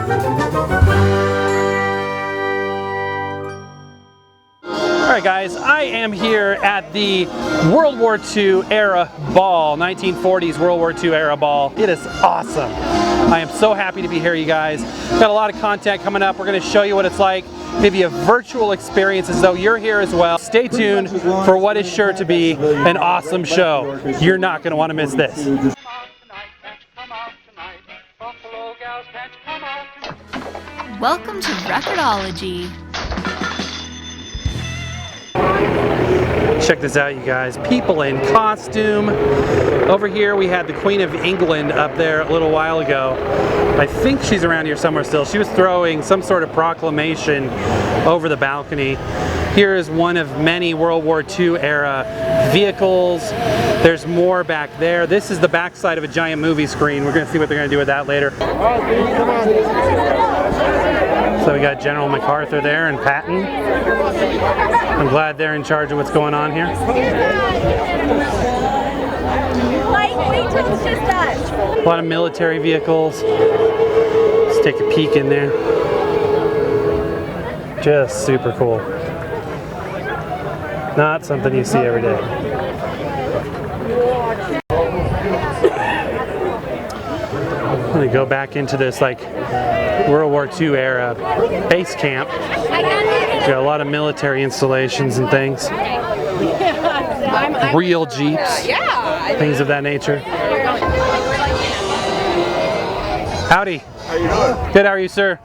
Alright guys, I am here at the World War II Era Ball, 1940s World War II Era Ball. It is awesome. I am so happy to be here, you guys. Got a lot of content coming up. We're going to show you what it's like, give you a virtual experience as though you're here as well. Stay tuned for what is sure to be an awesome show. You're not going to want to miss this. Welcome to Record-ology. Check this out, you guys. People in costume. Over here we had the Queen of England up there a little while ago. I think she's around here somewhere still. She was throwing some sort of proclamation over the balcony. Here is one of many World War II era vehicles. There's more back there. This is the backside of a giant movie screen. We're going to see what they're going to do with that later. So we got General MacArthur there and Patton. I'm glad they're in charge of what's going on here. A lot of military vehicles. Let's take a peek in there. Just super cool. Not something you see every day. I'm gonna go back into this like World War II era base camp. Got a lot of military installations and things. Real Jeeps, things of that nature. Howdy. How you doing? Good, how are you, sir?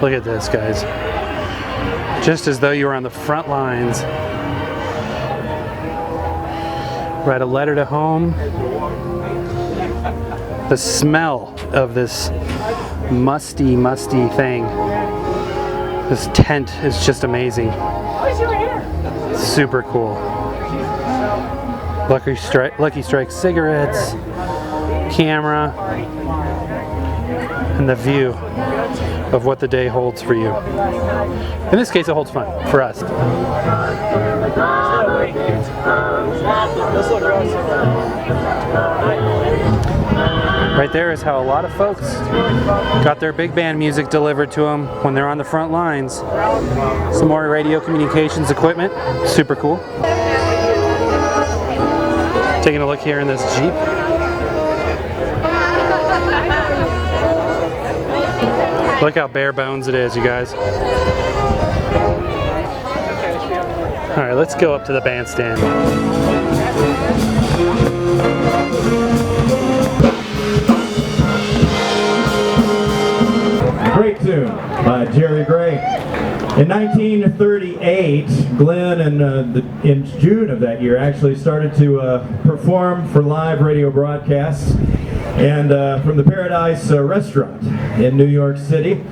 Look at this, guys. Just as though you were on the front lines. Write a letter to home. The smell of this musty thing. This tent is just amazing. Super cool. Lucky Strike cigarettes, camera, and the view of what the day holds for you. In this case, it holds fun for us. Right there is how a lot of folks got their big band music delivered to them when they're on the front lines. Some more radio communications equipment, super cool. Taking a look here in this Jeep. Look how bare bones it is, you guys. All right, let's go up to the bandstand. Great tune by Jerry Gray. In 1938, Glenn in June of that year actually started to perform for live radio broadcasts and from the Paradise Restaurant in New York City.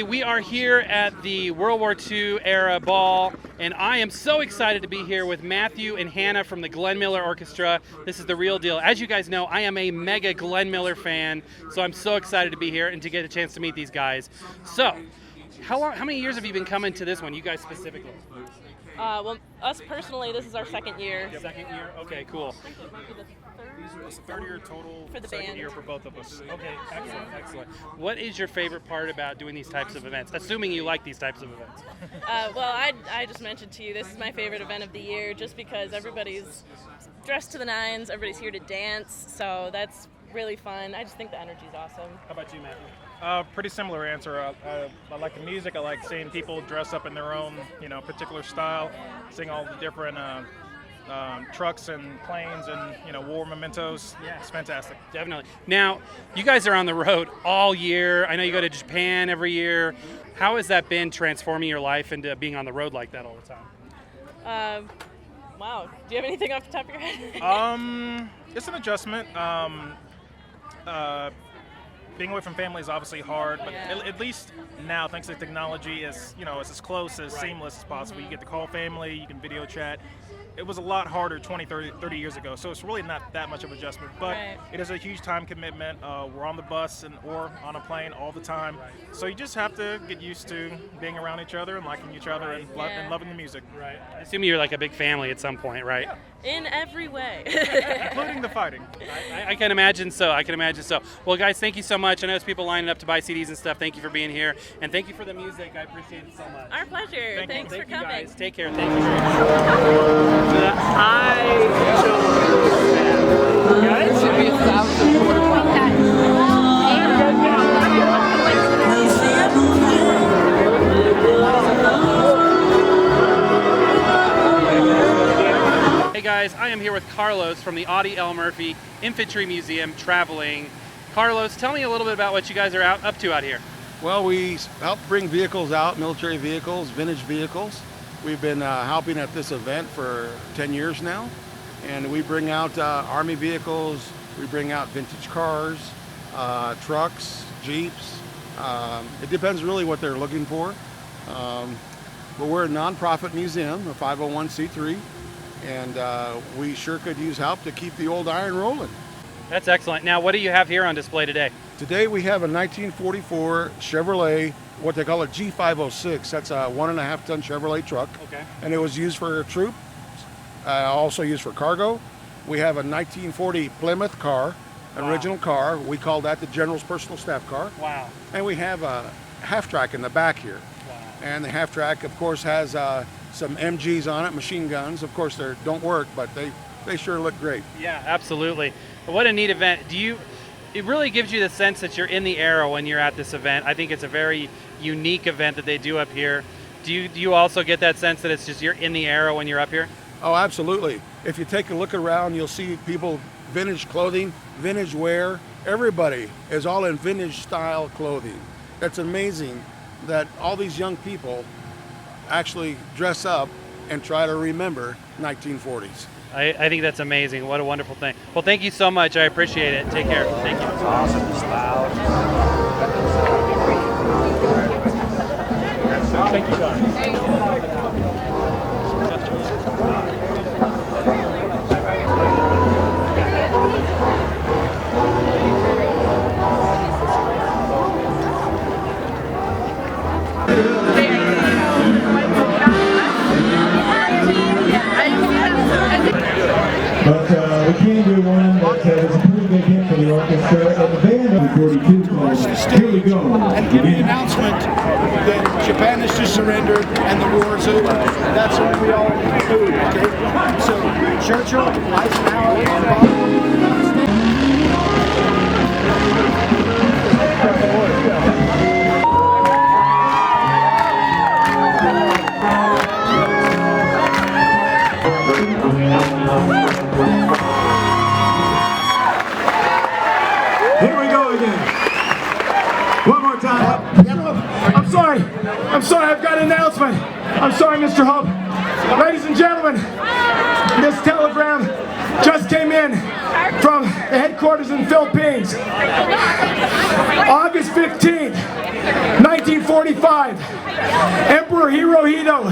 We are here at the World War II Era Ball, and I am so excited to be here with Matthew and Hannah from the Glenn Miller Orchestra. This is the real deal. As you guys know, I am a mega Glenn Miller fan, so I'm so excited to be here and to get a chance to meet these guys. So, how many years have you been coming to this one, you guys specifically? Well, us personally, this is our second year. Second year? Okay, cool. I think it might be the It's third year total, for the second band. year for both of us. Okay, excellent, excellent. What is your favorite part about doing these types of events, assuming you like these types of events? Well, I just mentioned to you, this is my favorite event of the year just because everybody's dressed to the nines, everybody's here to dance, so that's really fun. I just think the energy's awesome. How about you, Matthew? Pretty similar answer. I like the music. I like seeing people dress up in their own, particular style, seeing all the different trucks and planes and war mementos. Yeah. It's fantastic. Definitely. Now, you guys are on the road all year. I know you go to Japan every year. How has that been transforming your life into being on the road like that all the time? Wow. Do you have anything off the top of your head? It's an adjustment. being away from family is obviously hard, but Yeah. at least now, thanks to technology, it's it's as close, as seamless as possible. You get to call family, you can video chat. It was a lot harder 20, 30 years ago, so it's really not that much of an adjustment, but Right. it is a huge time commitment. We're on the bus or on a plane all the time, so you just have to get used to being around each other and liking each other and loving the music. Right. I assume you're like a big family at some point, right? In every way. Including the fighting. I can imagine so. I can imagine so. Well, guys, thank you so much. I know there's people lining up to buy CDs and stuff. Thank you for being here, and thank you for the music. I appreciate it so much. Our pleasure. Thanks for Thank you, coming. guys. Take care. Thank you very much. Hey guys, I am here with Carlos from the Audie L. Murphy Infantry Museum traveling. Carlos, tell me a little bit about what you guys are up to out here. Well, we help bring vehicles out, military vehicles, vintage vehicles. We've been helping at this event for 10 years now, and we bring out Army vehicles, we bring out vintage cars, trucks, Jeeps. It depends really what they're looking for. But we're a nonprofit museum, a 501c3, and we sure could use help to keep the old iron rolling. That's excellent. Now, what do you have here on display today? Today we have a 1944 Chevrolet, what they call a G506. That's a 1.5 ton Chevrolet truck. Okay. And it was used for troops, also used for cargo. We have a 1940 Plymouth car, original car. We call that the General's personal staff car. Wow. And we have a half-track in the back here. Wow. And the half-track, of course, has some MGs on it, machine guns. Of course, they don't work, but they sure look great. Yeah, absolutely. What a neat event. It really gives you the sense that you're in the era when you're at this event. I think it's a very unique event that they do up here. Do you also get that sense that it's just you're in the era when you're up here? Oh, absolutely. If you take a look around, you'll see people, vintage clothing, vintage wear. Everybody is all in vintage style clothing. That's amazing that all these young people actually dress up and try to remember 1940s. I think that's amazing. What a wonderful thing. Well, thank you so much. I appreciate it. Take care. Thank you. It's awesome. It's loud. Thank you, guys. But we can do one that was a pretty big hit for the orchestra and the band of 42. Here we go. And give the announcement that Japan has just surrendered and the war is over. That's what we all do, okay? So Churchill, Eisenhower, and Here we go again. One more time. I'm sorry, I've got an announcement. I'm sorry, Mr. Hope. Ladies and gentlemen, this telegram just came in from the headquarters in the Philippines. August 15th, 1945, Emperor Hirohito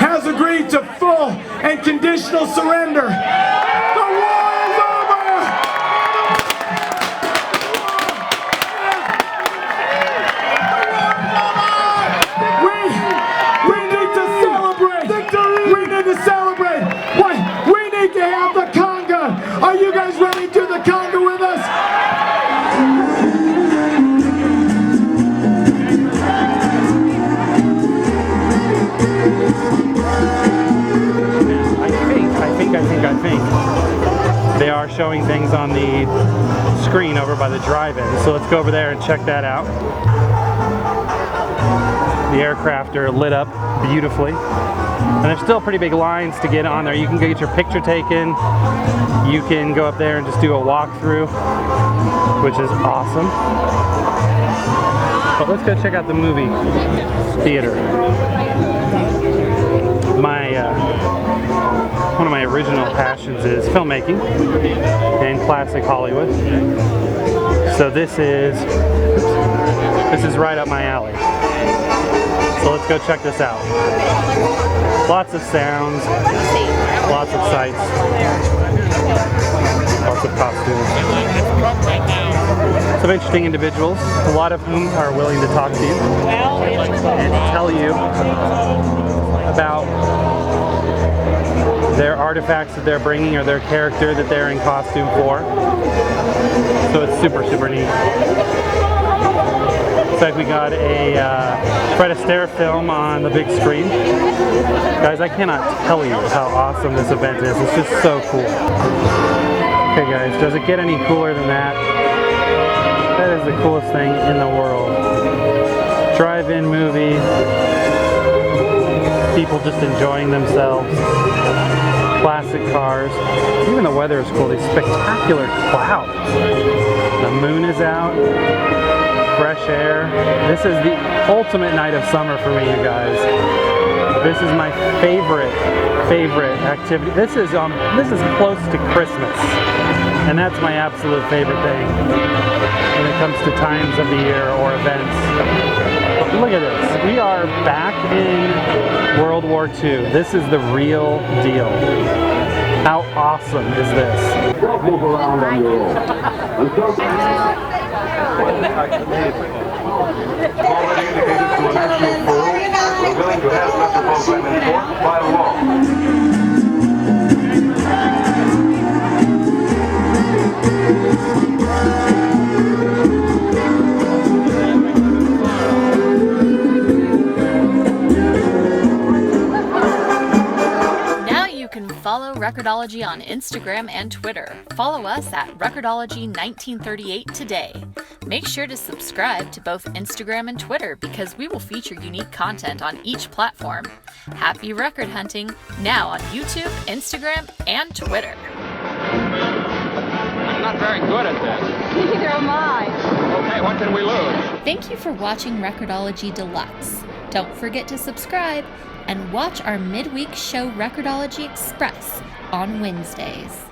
has agreed to full and conditional surrender. The war is over! We need to celebrate! Victory! We need to celebrate! We need to have the conga! Are you guys ready to do the conga with us? I think they are showing things on the screen over by the drive-in. So let's go over there and check that out. The aircraft are lit up beautifully. And there's still pretty big lines to get on there. You can get your picture taken. You can go up there and just do a walkthrough, which is awesome. But let's go check out the movie theater. One of my original passions is filmmaking and classic Hollywood. So this is right up my alley. So let's go check this out. Lots of sounds, lots of sights, lots of costumes. Some interesting individuals, a lot of whom are willing to talk to you and tell you about their artifacts that they're bringing or their character that they're in costume for. So it's super, super neat. Looks like we got a Fred Astaire film on the big screen. Guys, I cannot tell you how awesome this event is. It's just so cool. Okay guys, does it get any cooler than that? That is the coolest thing in the world. Drive-in movie. People just enjoying themselves. Classic cars. Even the weather is cool. These spectacular clouds. The moon is out. Fresh air. This is the ultimate night of summer for me, you guys. This is my favorite activity. This is close to Christmas, and that's my absolute favorite thing when it comes to times of the year or events. But look at this. We are back in World War II. This is the real deal. How awesome is this? Move around on your own. Already indicated to a national forum, we're willing to have such a program enforced by law. Follow Record-ology on Instagram and Twitter. Follow us at Record-ology 1938 today. Make sure to subscribe to both Instagram and Twitter because we will feature unique content on each platform. Happy record hunting now on YouTube, Instagram, and Twitter. I'm not very good at this. Neither am I. Okay, what can we lose? Thank you for watching Record-ology Deluxe. Don't forget to subscribe and watch our midweek show Record-ology Express on Wednesdays.